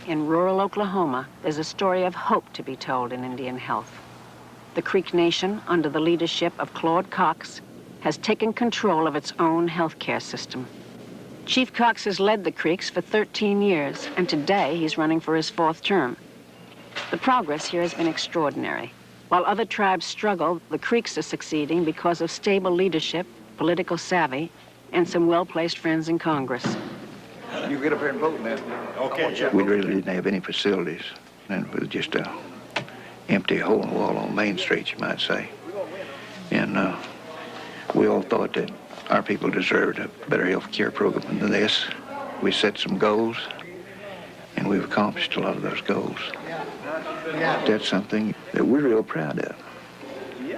in rural Oklahoma, there's a story of hope to be told in Indian health. The Creek Nation, under the leadership of Claude Cox, has taken control of its own healthcare system. Chief Cox has led the Creeks for 13 years, and today he's running for his 4th term. The progress here has been extraordinary. While other tribes struggle, the Creeks are succeeding because of stable leadership, political savvy, and some well-placed friends in Congress. You get up here and vote, man. Okay. We really didn't have any facilities, and it was just a empty hole in the wall on Main Street, you might say. And we all thought that our people deserved a better health care program than this. We set some goals, and we've accomplished a lot of those goals. That's something that we're real proud of.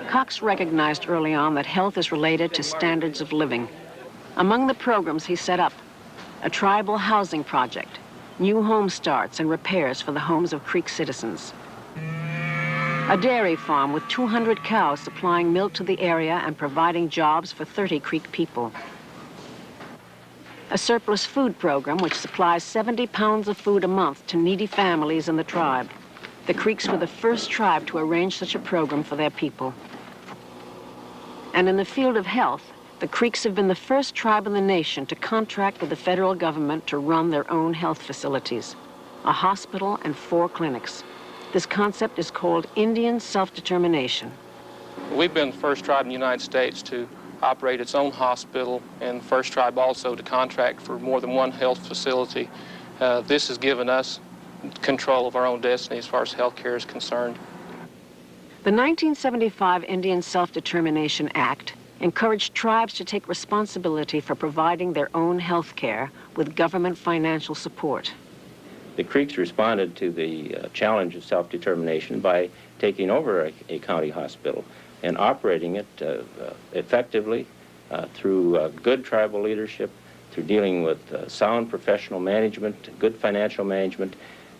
Cox recognized early on that health is related to standards of living. Among the programs he set up, a tribal housing project, new home starts and repairs for the homes of Creek citizens. A dairy farm with 200 cows supplying milk to the area and providing jobs for 30 Creek people. A surplus food program which supplies 70 pounds of food a month to needy families in the tribe. The Creeks were the first tribe to arrange such a program for their people. And in the field of health, the Creeks have been the first tribe in the nation to contract with the federal government to run their own health facilities, a hospital and 4 clinics. This concept is called Indian self-determination. We've been the first tribe in the United States to operate its own hospital, and the first tribe also to contract for more than one health facility. This has given us control of our own destiny as far as health care is concerned. The 1975 Indian Self-Determination Act encouraged tribes to take responsibility for providing their own health care with government financial support. The Creeks responded to the challenge of self-determination by taking over a county hospital and operating it effectively through good tribal leadership, through dealing with sound professional management, good financial management,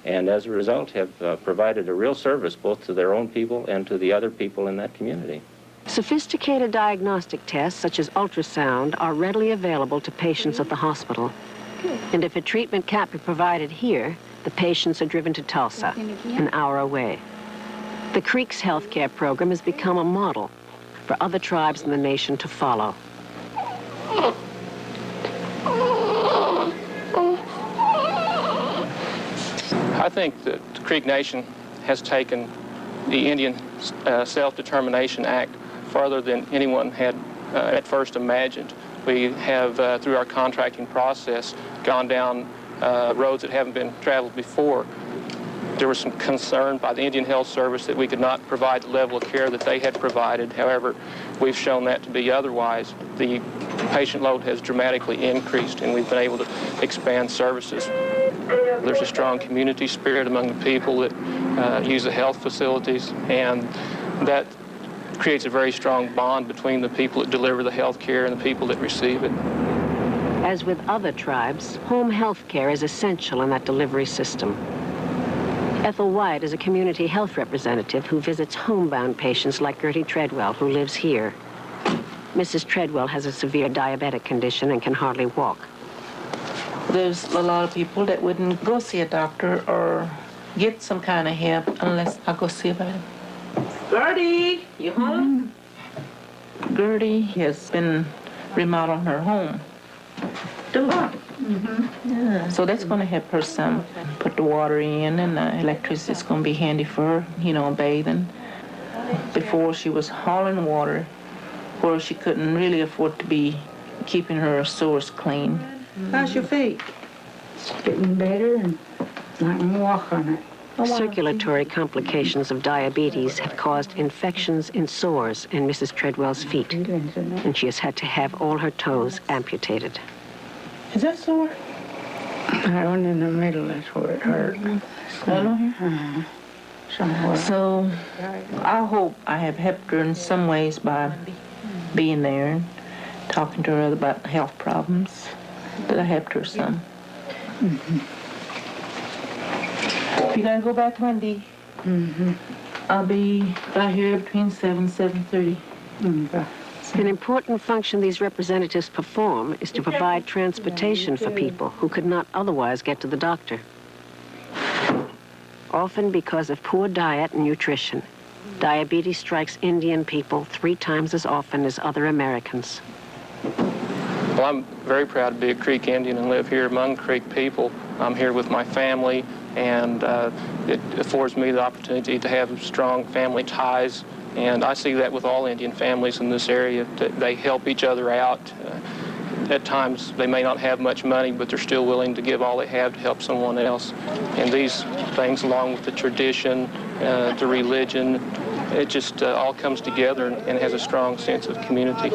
and as a result have provided a real service both to their own people and to the other people in that community. Sophisticated diagnostic tests such as ultrasound are readily available to patients at the hospital. And if a treatment can't be provided here, the patients are driven to Tulsa, an hour away. The Creeks healthcare program has become a model for other tribes in the nation to follow. I think that the Creek Nation has taken the Indian Self-Determination Act further than anyone had at first imagined. We have, through our contracting process, gone down roads that haven't been traveled before. There was some concern by the Indian Health Service that we could not provide the level of care that they had provided. However, we've shown that to be otherwise. The patient load has dramatically increased, and we've been able to expand services. There's a strong community spirit among the people that use the health facilities, and that creates a very strong bond between the people that deliver the health care and the people that receive it. As with other tribes, home health care is essential in that delivery system. Ethel White is a community health representative who visits homebound patients like Gertie Treadwell, who lives here. Mrs. Treadwell has a severe diabetic condition and can hardly walk. There's a lot of people that wouldn't go see a doctor or get some kind of help unless I go see about it. Gertie, you home? Gertie has been remodeling her home. Do what? Yeah. So that's going to help her some. Put the water in, and the electricity is going to be handy for her, you know, bathing. Before she was hauling water where she couldn't really afford to be keeping her sores clean. How's your feet? It's getting better, and I can walk on it. Circulatory complications of diabetes have caused infections in sores in Mrs. Treadwell's feet, and she has had to have all her toes amputated. Is that sore? That one in the middle, that's where it hurt. Somewhere. So I hope I have helped her in some ways by being there and talking to her about health problems, that I helped her some. You gotta go back Monday. I'll be right here between 7 and 7:30. An important function these representatives perform is to provide transportation for people who could not otherwise get to the doctor. often because of poor diet and nutrition. Diabetes strikes Indian people 3 times as often as other Americans. Well, I'm very proud to be a Creek Indian and live here among Creek people. I'm here with my family, and it affords me the opportunity to have strong family ties. And I see that with all Indian families in this area. They help each other out. At times, they may not have much money, but they're still willing to give all they have to help someone else. And these things, along with the tradition, the religion, it just all comes together and has a strong sense of community.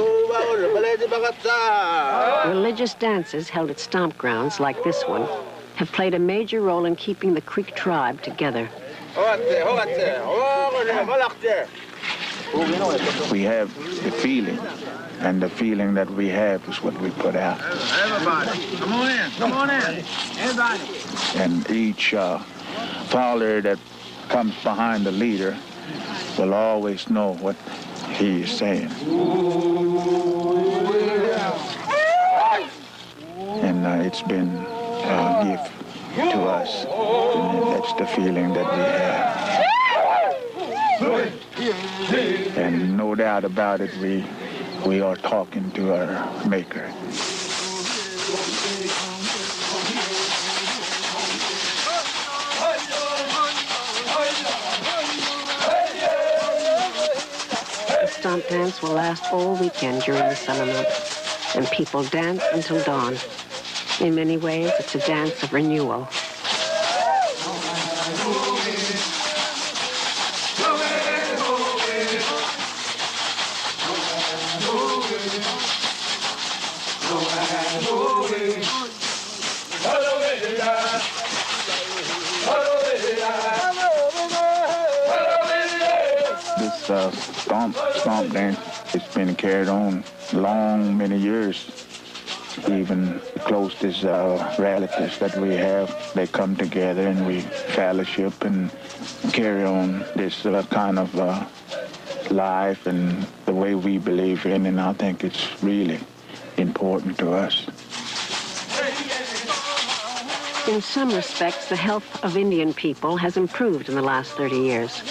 Religious dances held at stomp grounds like this one have played a major role in keeping the Creek tribe together. We have the feeling, and the feeling that we have is what we put out. Everybody, come on in, come on in, everybody. And each follower that comes behind the leader will always know what he is saying. And it's been a gift to us, and that's the feeling that we have. And no doubt about it, we are talking to our Maker. The stomp dance will last all weekend during the summer months, and people dance until dawn. In many ways, it's a dance of renewal. Stomp dance, it's been carried on many years. Even the closest relatives that we have, they come together and we fellowship and carry on this kind of life and the way we believe in, and I think it's really important to us. In some respects, the health of Indian people has improved in the last 30 years.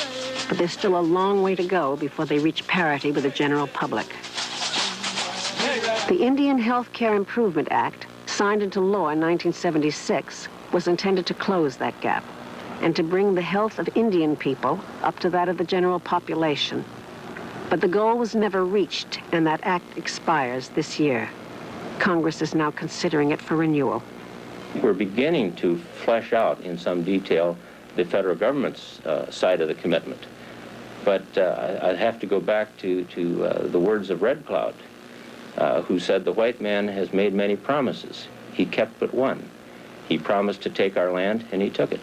But there's still a long way to go before they reach parity with the general public. The Indian Health Care Improvement Act, signed into law in 1976, was intended to close that gap and to bring the health of Indian people up to that of the general population. But the goal was never reached, and that act expires this year. Congress is now considering it for renewal. We're beginning to flesh out in some detail the federal government's side of the commitment. But I have to go back to the words of Red Cloud, who said, "The white man has made many promises. He kept but one. He promised to take our land, and he took it."